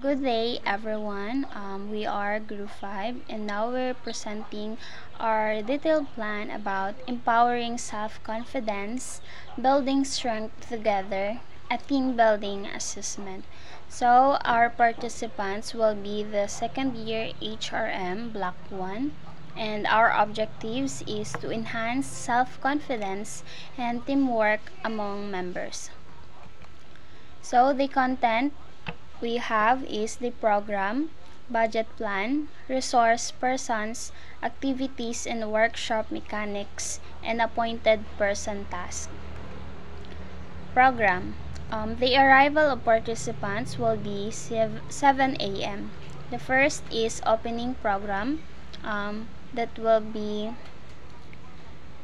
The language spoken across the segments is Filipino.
Good day, everyone. We are Group 5, and now we're presenting our detailed plan about empowering self-confidence, building strength together, a team building assessment. So, our participants will be the second year HRM Block 1, and our objectives is to enhance self-confidence and teamwork among members. So, the content we have is the program, budget plan, resource persons, activities and workshop mechanics, and appointed person task. Program. The arrival of participants will be 7 a.m. The first is opening program. That will be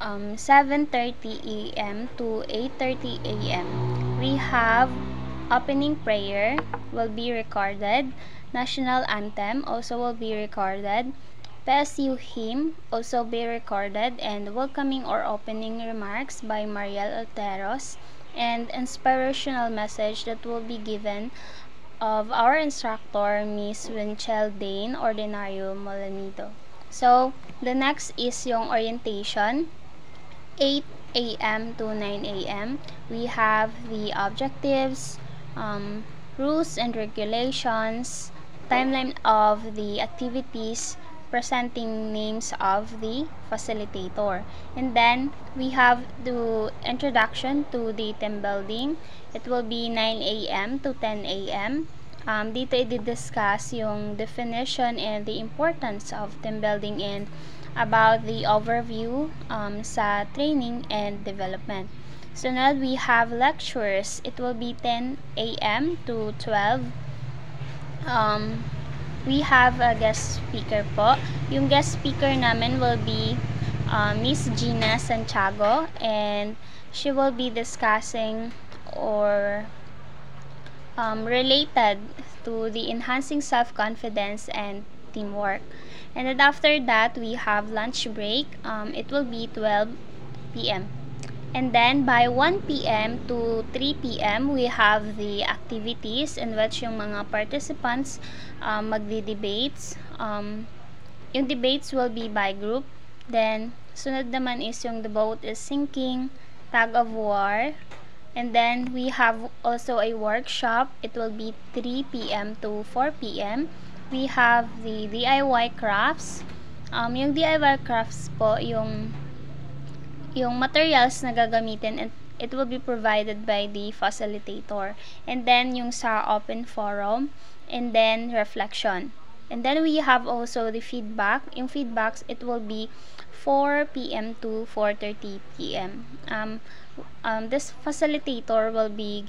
7:30 a.m. to 8:30 a.m. We have opening prayer will be recorded. National anthem also will be recorded. PSU hymn also be recorded, and welcoming or opening remarks by Mariel Alteros, and inspirational message that will be given of our instructor, Miss Winchell Dane Ordinario Molanido. So, the next is yung orientation, 8 a.m. to 9 a.m. We have the objectives, rules and regulations, timeline of the activities, presenting names of the facilitator. And then we have the introduction to the team building. It will be 9 a.m. to 10 a.m. Dito i-discuss yung definition and the importance of team building and about the overview sa training and development. Sunod, we have lectures. It will be 10 a.m. to 12. We have a guest speaker po. Yung guest speaker namin will be Miss Gina Santiago, and she will be discussing or related to the enhancing self-confidence and teamwork. And then after that, we have lunch break. It will be 12 p.m. And then by 1 p.m. to 3 p.m. we have the activities in which yung mga participants magdi-debates. Yung debates will be by group. Then sunod naman is yung the boat is sinking, tag of war. And then we have also a workshop. It will be 3 p.m. to 4 p.m. We have the DIY crafts. Yung DIY crafts po, yung materials na gagamitin, and it will be provided by the facilitator. And then yung sa open forum, and then reflection. And then we have also the feedback. Yung feedbacks, it will be 4 p.m. to 4:30 p.m. This facilitator will be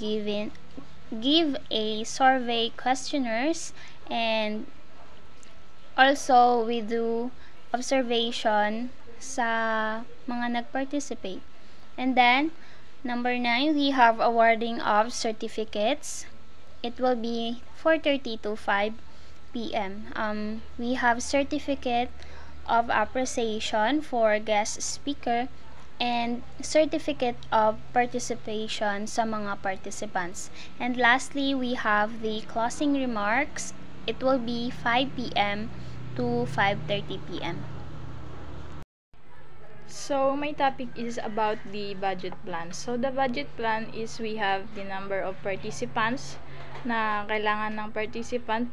give a survey questionnaires, and also we do observation sa mga nag-participate. And then number 9, we have awarding of certificates. It will be 4:30 to 5 p.m. We have certificate of appreciation for guest speaker and certificate of participation sa mga participants. And lastly, we have the closing remarks. It will be 5 p.m. to 5:30 p.m. So, my topic is about the budget plan. So, the budget plan is we have the number of participants na kailangan ng participants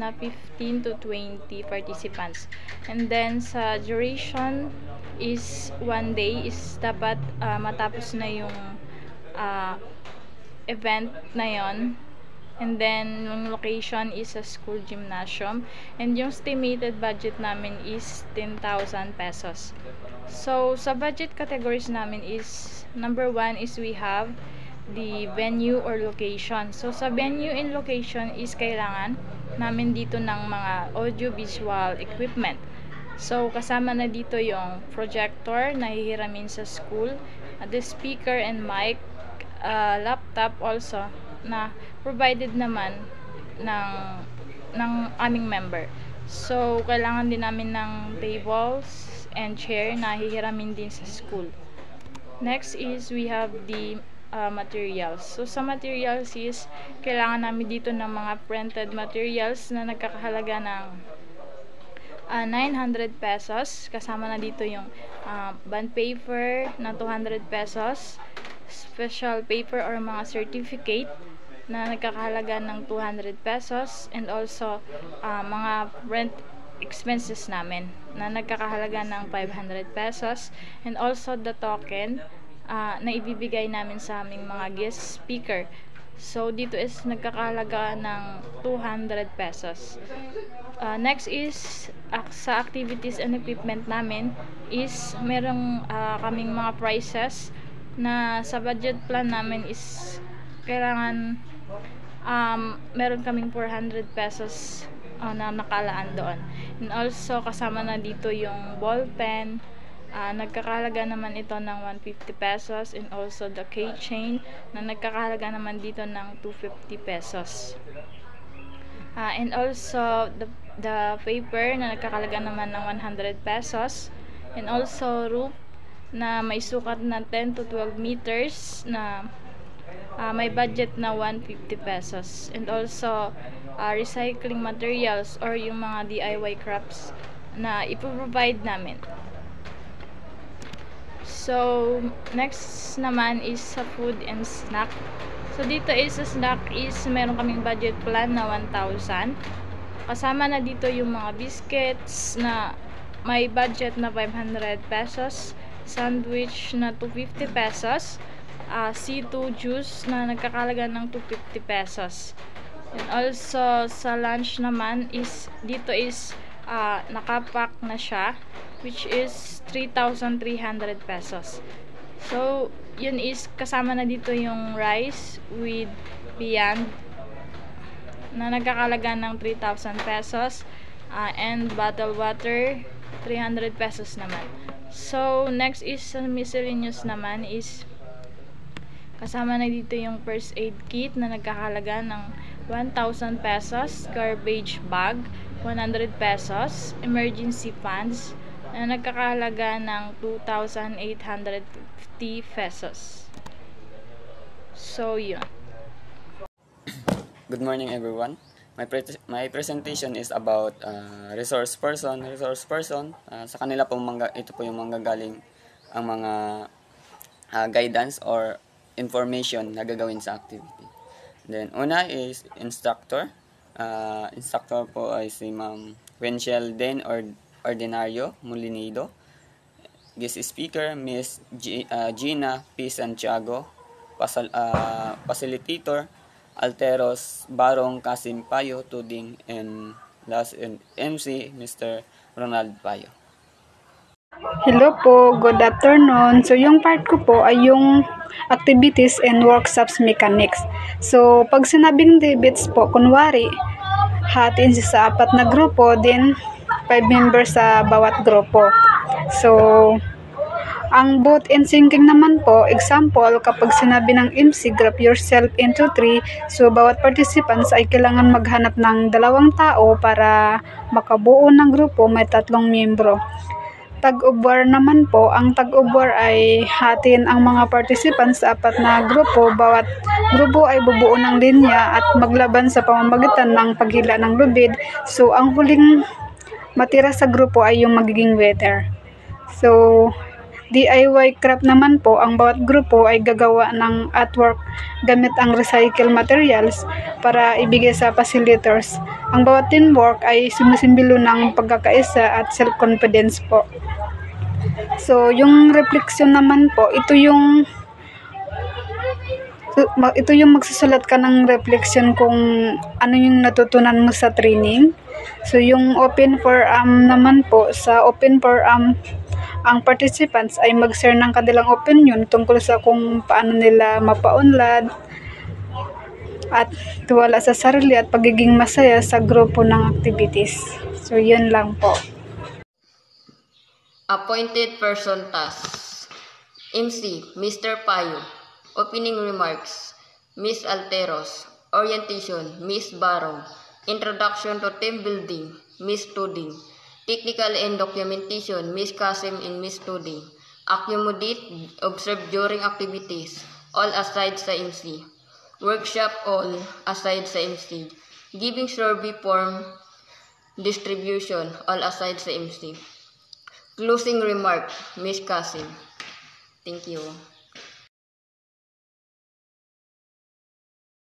na 15 to 20 participants. And then, sa duration is 1 day is dapat matapos na yung event na yon. And then, yung location is a school gymnasium. And yung estimated budget namin is 10,000 pesos. So, sa budget categories namin is, number 1 is we have the venue or location. So, sa venue and location is kailangan namin dito ng mga audio-visual equipment. So, kasama na dito yung projector na hihiramin sa school, the speaker and mic, laptop also, na provided naman ng aming member. So, kailangan din namin ng tables and chair na hihiramin din sa school. Next is we have the materials. So sa materials is kailangan namin dito ng mga printed materials na nagkakahalaga ng 900 pesos. Kasama na dito yung bond paper na 200 pesos, special paper or mga certificate na nagkakahalaga ng 200 pesos, and also mga rent expenses namin na nagkakahalaga ng 500 pesos, and also the token na ibibigay namin sa aming mga guest speaker. So dito is nagkakahalaga ng 200 pesos. Next is sa activities and equipment namin is merong kaming mga prices na sa budget plan namin is kailangan meron kaming 400 pesos na nakalaan doon. And also kasama na dito yung ball pen, nagkakahalaga naman ito ng 150 pesos, and also the keychain na nagkakahalaga naman dito ng 250 pesos. And also the paper na nagkakahalaga naman ng 100 pesos, and also rope na may sukat na 10 to 12 meters na may budget na 150 pesos, and also recycling materials or yung mga DIY crafts na ipoprovide namin. So next naman is sa food and snack. So dito is sa snack is meron kaming budget plan na 1,000. Kasama na dito yung mga biscuits na may budget na 500 pesos, sandwich na 250 pesos, C2 juice na nagkakalaga ng 250 pesos. And also sa lunch naman is dito is nakapack na siya, which is 3,300 pesos. So yun is kasama na dito yung rice with viand na nagkakalaga ng 3,000 pesos, and bottled water 300 pesos naman. So next is sa miscellaneous naman is kasama na dito yung first aid kit na nagkakahalaga ng 1,000 pesos, garbage bag 100 pesos, emergency funds na nagkakahalaga ng 2,850 pesos. So yun. Good morning everyone. My presentation is about resource person. Sa kanila po ito po yung manggagaling ang mga guidance or information na gagawin sa activity. Then una is instructor. Instructor po ay si Ma'am Wenchel Den Ordinario Molinido. Guest speaker Miss Gina P. Santiago. Facilitator Alteros Barong Kasim Payo Tuding, and last MC Mr. Ronald Payo. Hello po, good afternoon. So yung part ko po ay yung activities and workshops mechanics. So pag sinabing debates po, kunwari hatiin sa 4 na grupo, then 5 members sa bawat grupo. So ang both and syncing naman po, example, kapag sinabi ng MC, group yourself into 3, so bawat participants ay kailangan maghanap ng 2 tao para makabuo ng grupo, may 3 miyembro. Tag of war naman po, ang tag of war ay hatiin ang mga participants sa 4 na grupo, bawat grupo ay bubuo ng linya at maglaban sa pamamagitan ng paghila ng lubid. So ang huling matira sa grupo ay yung magiging winner. So DIY craft naman po, ang bawat grupo ay gagawa ng artwork gamit ang recycle materials para ibigay sa facilitators. Ang bawat teamwork ay sumisimbolo ng pagkakaisa at self-confidence po. So, yung reflection naman po, ito yung magsusulat ka ng reflection kung ano yung natutunan mo sa training. So, yung open forum naman po, sa open forum, ang participants ay mag-share ng kanilang opinion tungkol sa kung paano nila mapaunlad at tiwala sa sarili at pagiging masaya sa grupo ng activities. So, yun lang po. Appointed person tasks. MC, Mr. Payo. Opening remarks, Miss Alteros. Orientation, Miss Barong. Introduction to team building, Miss Tuding. Technical and documentation, Miss Kasim and Miss Tuding. Accommodate, observe during activities. all aside sa MC. Workshop, all aside sa MC. Giving survey form distribution, all aside sa MC. Closing remark, Ms. Kasim. Thank you.